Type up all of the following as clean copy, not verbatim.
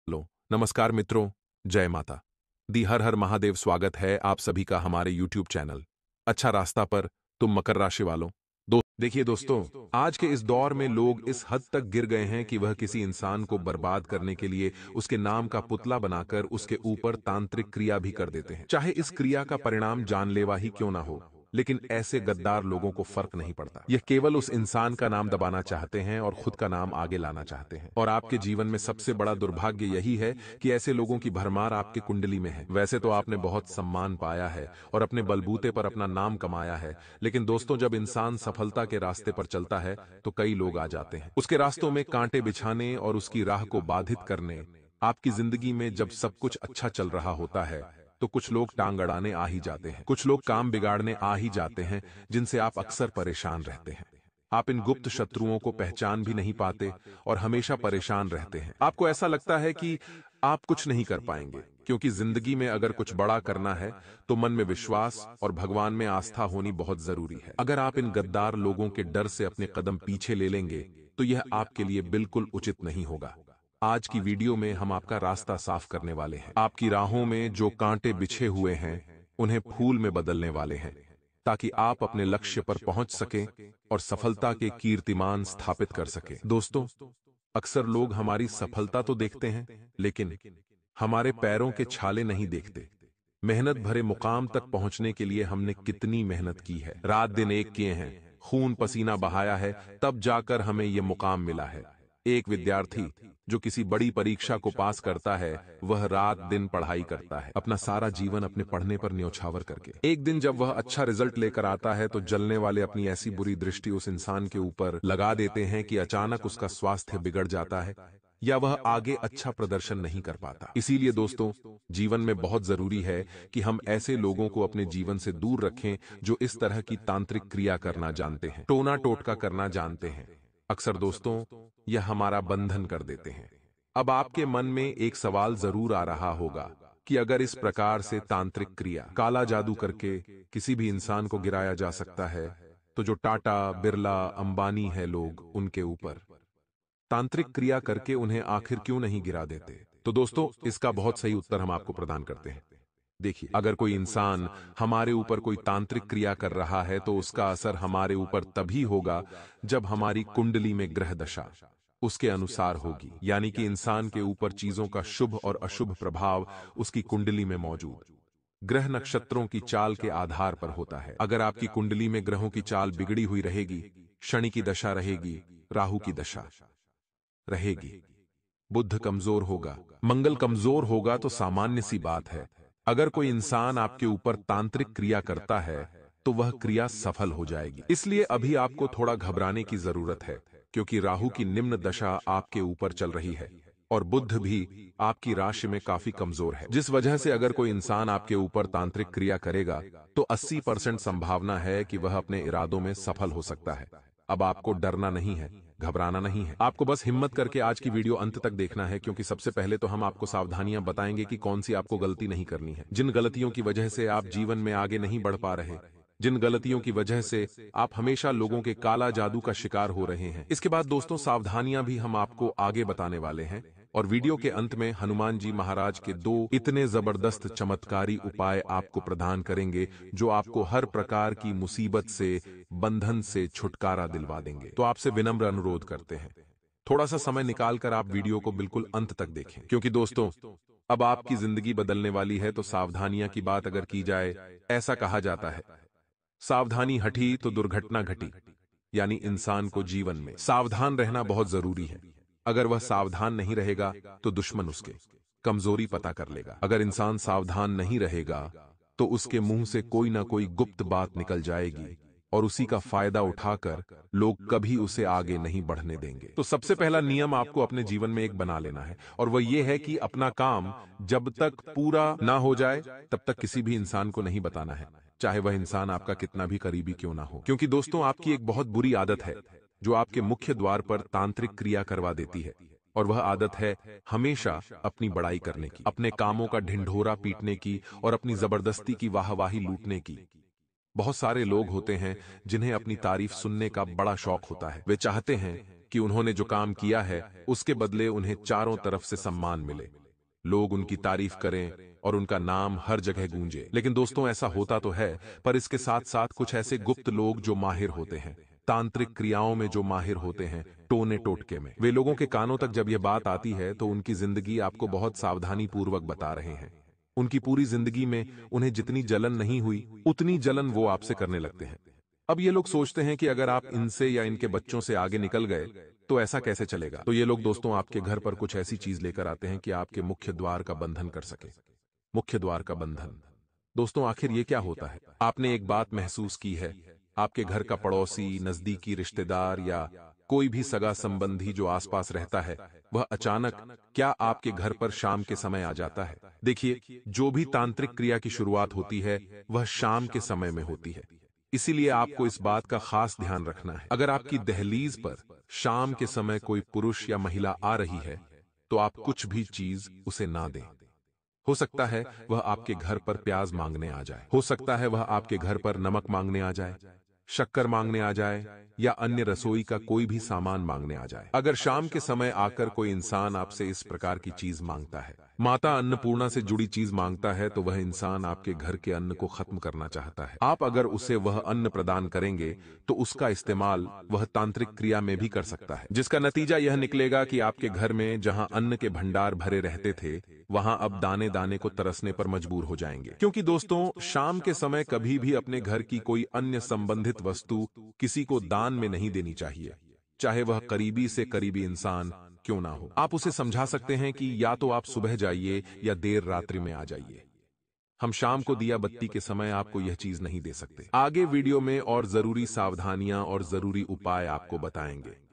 लो नमस्कार मित्रों, जय माता दी। हर हर महादेव। स्वागत है आप सभी का हमारे YouTube चैनल अच्छा रास्ता पर। तुम मकर राशि वालों, देखिए दोस्तों, आज के इस दौर में लोग इस हद तक गिर गए हैं कि वह किसी इंसान को बर्बाद करने के लिए उसके नाम का पुतला बनाकर उसके ऊपर तांत्रिक क्रिया भी कर देते हैं, चाहे इस क्रिया का परिणाम जानलेवा ही क्यों ना हो। लेकिन ऐसे गद्दार लोगों को फर्क नहीं पड़ता, यह केवल उस इंसान का नाम दबाना चाहते हैं और खुद का नाम आगे लाना चाहते हैं। और आपके जीवन में सबसे बड़ा दुर्भाग्य यही है कि ऐसे लोगों की भरमार आपके कुंडली में है। वैसे तो आपने बहुत सम्मान पाया है और अपने बलबूते पर अपना नाम कमाया है, लेकिन दोस्तों, जब इंसान सफलता के रास्ते पर चलता है तो कई लोग आ जाते हैं उसके रास्तों में कांटे बिछाने और उसकी राह को बाधित करने। आपकी जिंदगी में जब सब कुछ अच्छा चल रहा होता है तो कुछ लोग टांग अड़ाने आ ही जाते हैं, कुछ लोग काम बिगाड़ने आ ही जाते हैं, जिनसे आप अक्सर परेशान रहते हैं। आप इन गुप्त शत्रुओं को पहचान भी नहीं पाते और हमेशा परेशान रहते हैं। आपको ऐसा लगता है कि आप कुछ नहीं कर पाएंगे, क्योंकि जिंदगी में अगर कुछ बड़ा करना है तो मन में विश्वास और भगवान में आस्था होनी बहुत जरूरी है। अगर आप इन गद्दार लोगों के डर से अपने कदम पीछे ले लेंगे तो यह आपके लिए बिल्कुल उचित नहीं होगा। आज की वीडियो में हम आपका रास्ता साफ करने वाले हैं। आपकी राहों में जो कांटे बिछे हुए हैं उन्हें फूल में बदलने वाले हैं, ताकि आप अपने लक्ष्य पर पहुंच सकें और सफलता के कीर्तिमान स्थापित कर सकें। दोस्तों, अक्सर लोग हमारी सफलता तो देखते हैं, लेकिन हमारे पैरों के छाले नहीं देखते। मेहनत भरे मुकाम तक पहुंचने के लिए हमने कितनी मेहनत की है, रात दिन एक किए हैं, खून पसीना बहाया है, तब जाकर हमें यह मुकाम मिला है। एक विद्यार्थी जो किसी बड़ी परीक्षा को पास करता है, वह रात दिन पढ़ाई करता है, अपना सारा जीवन अपने पढ़ने पर न्योछावर करके। एक दिन जब वह अच्छा रिजल्ट लेकर आता है तो जलने वाले अपनी ऐसी बुरी दृष्टि उस इंसान के ऊपर लगा देते हैं कि अचानक उसका स्वास्थ्य बिगड़ जाता है या वह आगे अच्छा प्रदर्शन नहीं कर पाता। इसीलिए दोस्तों, जीवन में बहुत जरूरी है कि हम ऐसे लोगों को अपने जीवन से दूर रखें जो इस तरह की तांत्रिक क्रिया करना जानते हैं, टोना टोटका करना जानते हैं। अक्सर दोस्तों, यह हमारा बंधन कर देते हैं। अब आपके मन में एक सवाल जरूर आ रहा होगा कि अगर इस प्रकार से तांत्रिक क्रिया, काला जादू करके किसी भी इंसान को गिराया जा सकता है, तो जो टाटा, बिरला, अंबानी है लोग, उनके ऊपर तांत्रिक क्रिया करके उन्हें आखिर क्यों नहीं गिरा देते? तो दोस्तों, इसका बहुत सही उत्तर हम आपको प्रदान करते हैं। देखिए, अगर कोई इंसान हमारे ऊपर कोई तांत्रिक क्रिया कर रहा है तो उसका असर हमारे ऊपर तभी होगा जब हमारी कुंडली में ग्रह दशा उसके अनुसार होगी, यानी कि इंसान के ऊपर चीजों का शुभ और अशुभ प्रभाव उसकी कुंडली में मौजूद ग्रह नक्षत्रों की चाल के आधार पर होता है। अगर आपकी कुंडली में ग्रहों की चाल बिगड़ी हुई रहेगी, शनि की दशा रहेगी, राहु की दशा रहेगी, बुध कमजोर होगा, मंगल कमजोर होगा, तो सामान्य सी बात है, अगर कोई इंसान आपके ऊपर तांत्रिक क्रिया करता है तो वह क्रिया सफल हो जाएगी। इसलिए अभी आपको थोड़ा घबराने की जरूरत है, क्योंकि राहु की निम्न दशा आपके ऊपर चल रही है और बुध भी आपकी राशि में काफी कमजोर है, जिस वजह से अगर कोई इंसान आपके ऊपर तांत्रिक क्रिया करेगा तो 80% संभावना है कि वह अपने इरादों में सफल हो सकता है। अब आपको डरना नहीं है, घबराना नहीं है, आपको बस हिम्मत करके आज की वीडियो अंत तक देखना है, क्योंकि सबसे पहले तो हम आपको सावधानियां बताएंगे कि कौन सी आपको गलती नहीं करनी है, जिन गलतियों की वजह से आप जीवन में आगे नहीं बढ़ पा रहे, जिन गलतियों की वजह से आप हमेशा लोगों के काला जादू का शिकार हो रहे हैं। इसके बाद दोस्तों, सावधानियां भी हम आपको आगे बताने वाले हैं और वीडियो के अंत में हनुमान जी महाराज के 2 इतने जबरदस्त चमत्कारी उपाय आपको प्रदान करेंगे जो आपको हर प्रकार की मुसीबत से, बंधन से छुटकारा दिलवा देंगे। तो आपसे विनम्र अनुरोध करते हैं, थोड़ा सा समय निकालकर आप वीडियो को बिल्कुल अंत तक देखें, क्योंकि दोस्तों, अब आपकी जिंदगी बदलने वाली है। तो सावधानियां की बात अगर की जाए, ऐसा कहा जाता है, सावधानी हटी तो दुर्घटना घटी, यानी इंसान को जीवन में सावधान रहना बहुत जरूरी है। अगर वह सावधान नहीं रहेगा तो दुश्मन उसके कमजोरी पता कर लेगा। अगर इंसान सावधान नहीं रहेगा तो उसके मुंह से कोई ना कोई गुप्त बात निकल जाएगी और उसी का फायदा उठाकर लोग कभी उसे आगे नहीं बढ़ने देंगे। तो सबसे पहला नियम आपको अपने जीवन में एक बना लेना है, और वह यह है कि अपना काम जब तक पूरा ना हो जाए तब तक किसी भी इंसान को नहीं बताना है, चाहे वह इंसान आपका कितना भी करीबी क्यों ना हो। क्योंकि दोस्तों, आपकी एक बहुत बुरी आदत है जो आपके मुख्य द्वार पर तांत्रिक क्रिया करवा देती है, और वह आदत है हमेशा अपनी बड़ाई करने की, अपने कामों का ढिंढोरा पीटने की और अपनी जबरदस्ती की वाहवाही लूटने की। बहुत सारे लोग होते हैं जिन्हें अपनी तारीफ सुनने का बड़ा शौक होता है। वे चाहते हैं कि उन्होंने जो काम किया है उसके बदले उन्हें चारों तरफ से सम्मान मिले, लोग उनकी तारीफ करें और उनका नाम हर जगह गूंजे। लेकिन दोस्तों, ऐसा होता तो है, पर इसके साथ साथ कुछ ऐसे गुप्त लोग जो माहिर होते हैं, तांत्रिक क्रियाओं में जो माहिर होते हैं, टोने टोटके में। वे लोगों के कानों तक जब यह बात आती है तो उनकी जिंदगी आपको बहुत सावधानी पूर्वक बता रहे हैं। उनकी पूरी जिंदगी में उन्हें जितनी जलन नहीं हुई उतनी जलन वो आपसे करने लगते हैं। अब ये लोग सोचते हैं कि अगर आप इनसे या इनके बच्चों से आगे निकल गए तो ऐसा कैसे चलेगा। तो ये लोग दोस्तों आपके घर पर कुछ ऐसी चीज लेकर आते हैं कि आपके मुख्य द्वार का बंधन कर सके। मुख्य द्वार का बंधन। दोस्तों, आखिर ये क्या होता है? आपने एक बात महसूस की है, आपके घर का पड़ोसी, नजदीकी रिश्तेदार या कोई भी सगा संबंधी जो आसपास रहता है, वह अचानक क्या आपके घर पर शाम के समय आ जाता है। देखिए, जो भी तांत्रिक क्रिया की शुरुआत होती है वह शाम के समय में होती है। इसीलिए आपको इस बात का खास ध्यान रखना है। अगर आपकी दहलीज पर शाम के समय कोई पुरुष या महिला आ रही है तो आप कुछ भी चीज उसे ना दें। हो सकता है वह आपके घर पर प्याज मांगने आ जाए, हो सकता है वह आपके घर पर नमक मांगने आ जाए, शक्कर मांगने आ जाए या अन्य रसोई का कोई भी सामान मांगने आ जाए। अगर शाम के समय आकर कोई इंसान आपसे इस प्रकार की चीज मांगता है, माता अन्नपूर्णा से जुड़ी चीज मांगता है, तो वह इंसान आपके घर के अन्न को खत्म करना चाहता है। आप अगर उसे वह अन्न प्रदान करेंगे तो उसका इस्तेमाल वह तांत्रिक क्रिया में भी कर सकता है, जिसका नतीजा यह निकलेगा कि आपके घर में जहां अन्न के भंडार भरे रहते थे वहां अब दाने दाने को तरसने पर मजबूर हो जाएंगे। क्योंकि दोस्तों, शाम के समय कभी भी अपने घर की कोई अन्य संबंधित वस्तु किसी को दान में नहीं देनी चाहिए, चाहे वह करीबी से करीबी इंसान क्यों ना हो। आप उसे समझा सकते हैं कि या तो आप सुबह जाइए या देर रात्रि में आ जाइए। हम शाम को दिया बत्ती के समय आपको यह चीज नहीं दे सकते। आगे वीडियो में और जरूरी सावधानियां और जरूरी उपाय आपको बताएंगे।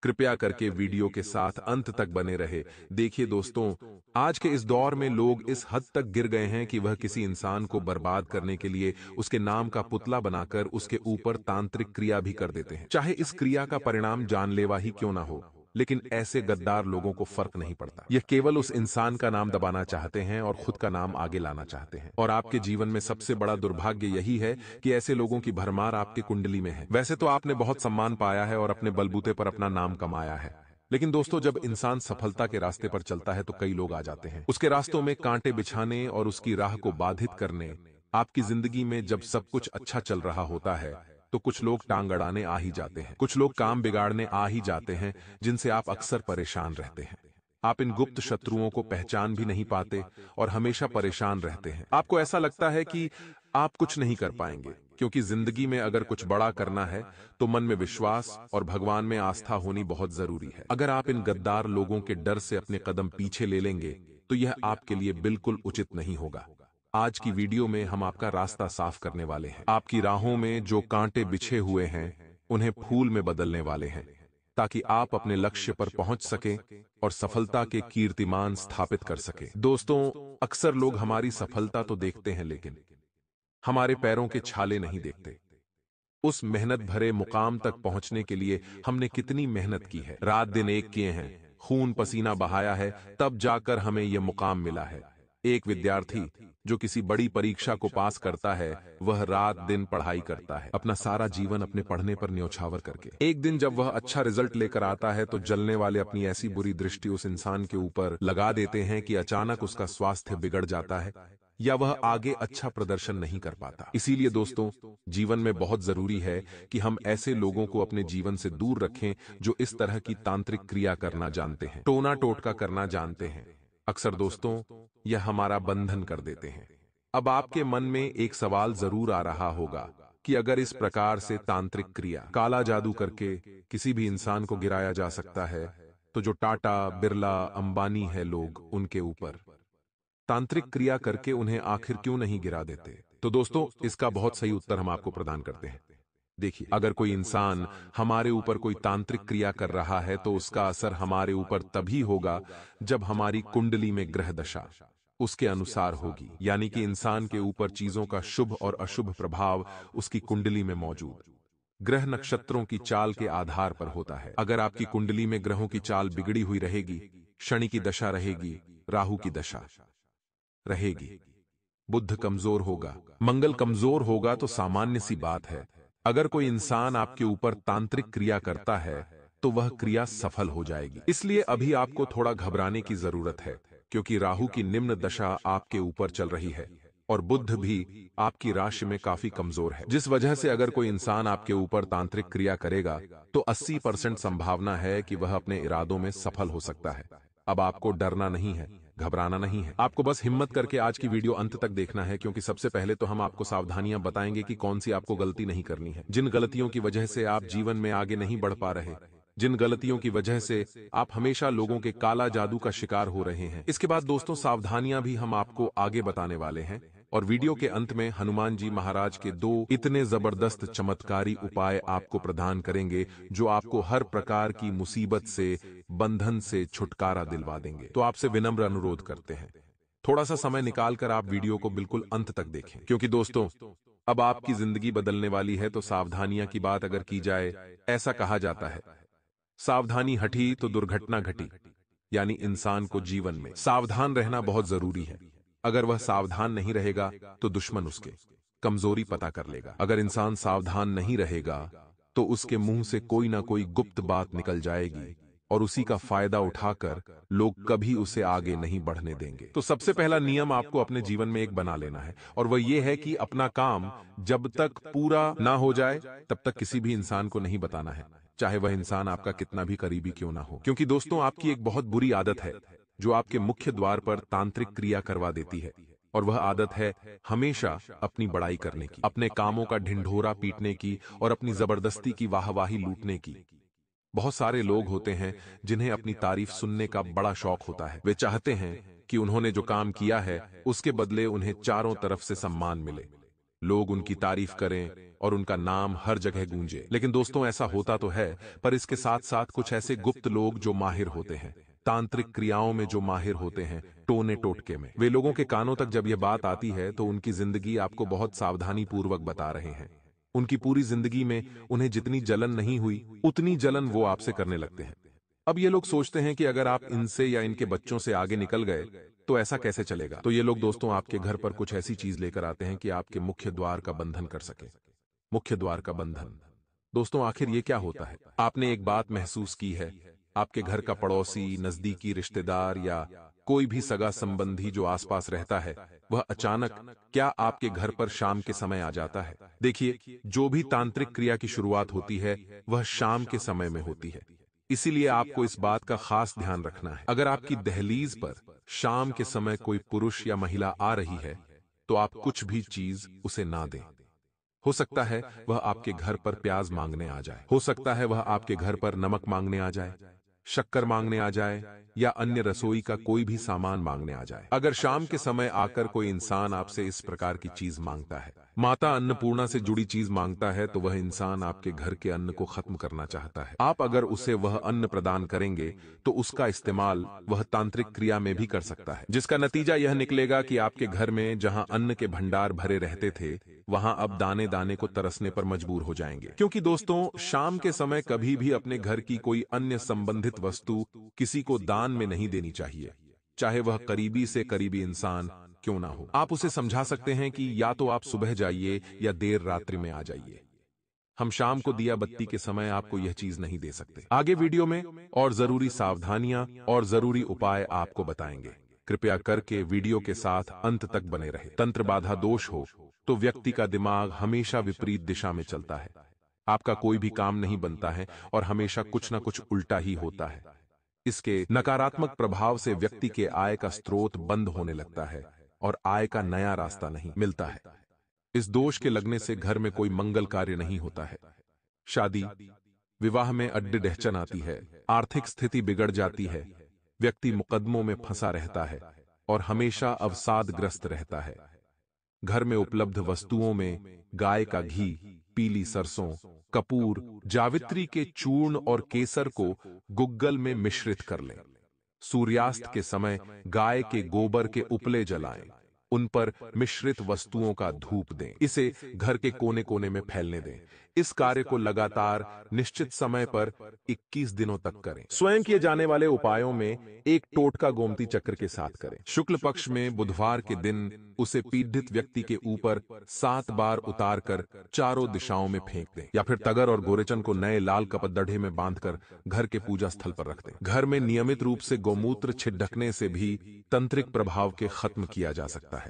कृपया करके वीडियो के साथ अंत तक बने रहे। देखिए दोस्तों, आज के इस दौर में लोग इस हद तक गिर गए हैं कि वह किसी इंसान को बर्बाद करने के लिए उसके नाम का पुतला बनाकर उसके ऊपर तांत्रिक क्रिया भी कर देते हैं, चाहे इस क्रिया का परिणाम जानलेवा ही क्यों ना हो। लेकिन ऐसे गद्दार लोगों को फर्क नहीं पड़ता, यह केवल उस इंसान का नाम दबाना चाहते हैं और खुद का नाम आगे लाना चाहते हैं। और आपके जीवन में सबसे बड़ा दुर्भाग्य यही है कि ऐसे लोगों की भरमार आपकी कुंडली में है। वैसे तो आपने बहुत सम्मान पाया है और अपने बलबूते पर अपना नाम कमाया है, लेकिन दोस्तों, जब इंसान सफलता के रास्ते पर चलता है तो कई लोग आ जाते हैं उसके रास्तों में कांटे बिछाने और उसकी राह को बाधित करने। आपकी जिंदगी में जब सब कुछ अच्छा चल रहा होता है तो कुछ लोग टांग अड़ाने आ ही जाते हैं, कुछ लोग काम बिगाड़ने आ ही जाते हैं, जिनसे आप अक्सर परेशान रहते हैं। आप इन गुप्त शत्रुओं को पहचान भी नहीं पाते और हमेशा परेशान रहते हैं। आपको ऐसा लगता है कि आप कुछ नहीं कर पाएंगे, क्योंकि जिंदगी में अगर कुछ बड़ा करना है तो मन में विश्वास और भगवान में आस्था होनी बहुत जरूरी है। अगर आप इन गद्दार लोगों के डर से अपने कदम पीछे ले लेंगे तो यह आपके लिए बिल्कुल उचित नहीं होगा। आज की वीडियो में हम आपका रास्ता साफ करने वाले हैं। आपकी राहों में जो कांटे बिछे हुए हैं उन्हें फूल में बदलने वाले हैं, ताकि आप अपने लक्ष्य पर पहुंच सकें और सफलता के कीर्तिमान स्थापित कर सकें। दोस्तों, अक्सर लोग हमारी सफलता तो देखते हैं लेकिन हमारे पैरों के छाले नहीं देखते। उस मेहनत भरे मुकाम तक पहुंचने के लिए हमने कितनी मेहनत की है, रात दिन एक किए हैं, खून पसीना बहाया है, तब जाकर हमें यह मुकाम मिला है। एक विद्यार्थी जो किसी बड़ी परीक्षा को पास करता है वह रात दिन पढ़ाई करता है, अपना सारा जीवन अपने पढ़ने पर न्योछावर करके। एक दिन जब वह अच्छा रिजल्ट लेकर आता है तो जलने वाले अपनी ऐसी बुरी दृष्टि उस इंसान के ऊपर लगा देते हैं कि अचानक उसका स्वास्थ्य बिगड़ जाता है या वह आगे अच्छा प्रदर्शन नहीं कर पाता। इसीलिए दोस्तों, जीवन में बहुत जरूरी है कि हम ऐसे लोगों को अपने जीवन से दूर रखें जो इस तरह की तांत्रिक क्रिया करना जानते हैं, टोना टोटका करना जानते हैं। अक्सर दोस्तों, यह हमारा बंधन कर देते हैं। अब आपके मन में एक सवाल जरूर आ रहा होगा कि अगर इस प्रकार से तांत्रिक क्रिया, काला जादू करके किसी भी इंसान को गिराया जा सकता है, तो जो टाटा, बिरला, अंबानी है लोग, उनके ऊपर तांत्रिक क्रिया करके उन्हें आखिर क्यों नहीं गिरा देते? तो दोस्तों, इसका बहुत सही उत्तर हम आपको प्रदान करते हैं। देखिए, अगर कोई इंसान हमारे ऊपर कोई तांत्रिक क्रिया कर रहा है तो उसका असर हमारे ऊपर तभी होगा जब हमारी कुंडली में ग्रह दशा उसके अनुसार होगी, यानी कि इंसान के ऊपर चीजों का शुभ और अशुभ प्रभाव उसकी कुंडली में मौजूद ग्रह नक्षत्रों की चाल के आधार पर होता है। अगर आपकी कुंडली में ग्रहों की चाल बिगड़ी हुई रहेगी, शनि की दशा रहेगी, राहु की दशा रहेगी, बुध कमजोर होगा, मंगल कमजोर होगा, तो सामान्य सी बात है, अगर कोई इंसान आपके ऊपर तांत्रिक क्रिया करता है तो वह क्रिया सफल हो जाएगी। इसलिए अभी आपको थोड़ा घबराने की जरूरत है, क्योंकि राहु की निम्न दशा आपके ऊपर चल रही है और बुध भी आपकी राशि में काफी कमजोर है, जिस वजह से अगर कोई इंसान आपके ऊपर तांत्रिक क्रिया करेगा तो 80% संभावना है कि वह अपने इरादों में सफल हो सकता है। अब आपको डरना नहीं है, घबराना नहीं है, आपको बस हिम्मत करके आज की वीडियो अंत तक देखना है, क्योंकि सबसे पहले तो हम आपको सावधानियां बताएंगे कि कौन सी आपको गलती नहीं करनी है, जिन गलतियों की वजह से आप जीवन में आगे नहीं बढ़ पा रहे, जिन गलतियों की वजह से आप हमेशा लोगों के काला जादू का शिकार हो रहे हैं। इसके बाद दोस्तों सावधानियां भी हम आपको आगे बताने वाले हैं, और वीडियो के अंत में हनुमान जी महाराज के 2 इतने जबरदस्त चमत्कारी उपाय आपको प्रदान करेंगे जो आपको हर प्रकार की मुसीबत से, बंधन से छुटकारा दिलवा देंगे। तो आपसे विनम्र अनुरोध करते हैं, थोड़ा सा समय निकालकर आप वीडियो को बिल्कुल अंत तक देखें, क्योंकि दोस्तों अब आपकी जिंदगी बदलने वाली है। तो सावधानियां की बात अगर की जाए, ऐसा कहा जाता है, सावधानी हटी तो दुर्घटना घटी, यानी इंसान को जीवन में सावधान रहना बहुत जरूरी है। अगर वह सावधान नहीं रहेगा तो दुश्मन उसके कमजोरी पता कर लेगा। अगर इंसान सावधान नहीं रहेगा तो उसके मुंह से कोई ना कोई गुप्त बात निकल जाएगी और उसी का फायदा उठाकर लोग कभी उसे आगे नहीं बढ़ने देंगे। तो सबसे पहला नियम आपको अपने जीवन में एक बना लेना है, और वह यह है कि अपना काम जब तक पूरा ना हो जाए तब तक किसी भी इंसान को नहीं बताना है, चाहे वह इंसान आपका कितना भी करीबी क्यों ना हो। क्योंकि दोस्तों आपकी एक बहुत बुरी आदत है जो आपके मुख्य द्वार पर तांत्रिक क्रिया करवा देती है, और वह आदत है हमेशा अपनी बड़ाई करने की, अपने कामों का ढिंढोरा पीटने की और अपनी जबरदस्ती की वाहवाही लूटने की। बहुत सारे लोग होते हैं जिन्हें अपनी तारीफ सुनने का बड़ा शौक होता है। वे चाहते हैं कि उन्होंने जो काम किया है उसके बदले उन्हें चारों तरफ से सम्मान मिले, लोग उनकी तारीफ करें और उनका नाम हर जगह गूंजे। लेकिन दोस्तों ऐसा होता तो है, पर इसके साथ साथ कुछ ऐसे गुप्त लोग जो माहिर होते हैं, तांत्रिक क्रियाओं में जो माहिर होते हैं, टोने टोटके में, वे लोगों के कानों तक जब यह बात आती है तो उनकी जिंदगी आपको बहुत सावधानी पूर्वक बता रहे हैं। उनकी पूरी जिंदगी में उन्हें जितनी जलन नहीं हुई उतनी जलन वो आपसे करने लगते हैं। अब ये लोग सोचते हैं कि अगर आप इनसे या इनके बच्चों से आगे निकल गए तो ऐसा कैसे चलेगा। तो ये लोग दोस्तों आपके घर पर कुछ ऐसी चीज लेकर आते हैं कि आपके मुख्य द्वार का बंधन कर सके। मुख्य द्वार का बंधन दोस्तों आखिर ये क्या होता है? आपने एक बात महसूस की है, आपके घर का पड़ोसी, नजदीकी रिश्तेदार या कोई भी सगा संबंधी जो आसपास रहता है, वह अचानक क्या आपके घर पर शाम के समय आ जाता है? देखिए, जो भी तांत्रिक क्रिया की शुरुआत होती है वह शाम के समय में होती है, इसीलिए आपको इस बात का खास ध्यान रखना है। अगर आपकी दहलीज पर शाम के समय कोई पुरुष या महिला आ रही है तो आप कुछ भी चीज उसे ना दें। हो सकता है वह आपके घर पर प्याज मांगने आ जाए, हो सकता है वह आपके घर पर नमक मांगने आ जाए, शक्कर मांगने आ जाए, या अन्य रसोई का कोई भी सामान मांगने आ जाए। अगर शाम के समय आकर कोई इंसान आपसे इस प्रकार की चीज मांगता है, माता अन्नपूर्णा से जुड़ी चीज मांगता है, तो वह इंसान आपके घर के अन्न को खत्म करना चाहता है। आप अगर उसे वह अन्न प्रदान करेंगे तो उसका इस्तेमाल वह तांत्रिक क्रिया में भी कर सकता है, जिसका नतीजा यह निकलेगा कि आपके घर में जहां अन्न के भंडार भरे रहते थे वहां अब दाने दाने को तरसने पर मजबूर हो जाएंगे। क्योंकि दोस्तों शाम के समय कभी भी अपने घर की कोई अन्य संबंधित वस्तु किसी को दान में नहीं देनी चाहिए, चाहे वह करीबी से करीबी इंसान क्यों ना हो। आप उसे समझा सकते हैं कि या तो आप सुबह जाइए या देर रात्रि में आ जाइए, हम शाम को दिया बत्ती के समय आपको यह चीज नहीं दे सकते। आगे वीडियो में और जरूरी सावधानियां और जरूरी उपाय आपको बताएंगे, कृपया करके वीडियो के साथ अंत तक बने रहे। तंत्र बाधा दोष हो तो व्यक्ति का दिमाग हमेशा विपरीत दिशा में चलता है, आपका कोई भी काम नहीं बनता है और हमेशा कुछ ना कुछ उल्टा ही होता है। इसके नकारात्मक प्रभाव से व्यक्ति के आय का स्रोत बंद होने लगता है और आय का नया रास्ता नहीं मिलता है। इस दोष के लगने से घर में कोई मंगल कार्य नहीं होता है, शादी विवाह में अड्डे ढहचन आती है, आर्थिक स्थिति बिगड़ जाती है, व्यक्ति मुकदमों में फंसा रहता है और हमेशा अवसादग्रस्त रहता है। घर में उपलब्ध वस्तुओं में गाय का घी, पीली सरसों, कपूर, जावित्री के चूर्ण और केसर को गुग्गल में मिश्रित कर लें। सूर्यास्त के समय गाय के गोबर के उपले जलाएं। उन पर मिश्रित वस्तुओं का धूप दें। इसे घर के कोने कोने में फैलने दें। इस कार्य को लगातार निश्चित समय पर 21 दिनों तक करें। स्वयं किए जाने वाले उपायों में एक टोटका गोमती चक्र के साथ करें। शुक्ल पक्ष में बुधवार के दिन उसे पीड़ित व्यक्ति के ऊपर 7 बार उतार कर चारों दिशाओं में फेंक दें, या फिर तगर और गोरेचन को नए लाल कपड़े में बांधकर घर के पूजा स्थल पर रख दें। घर में नियमित रूप से गौमूत्र छिड़कने से भी तंत्रिक प्रभाव के खत्म किया जा सकता है।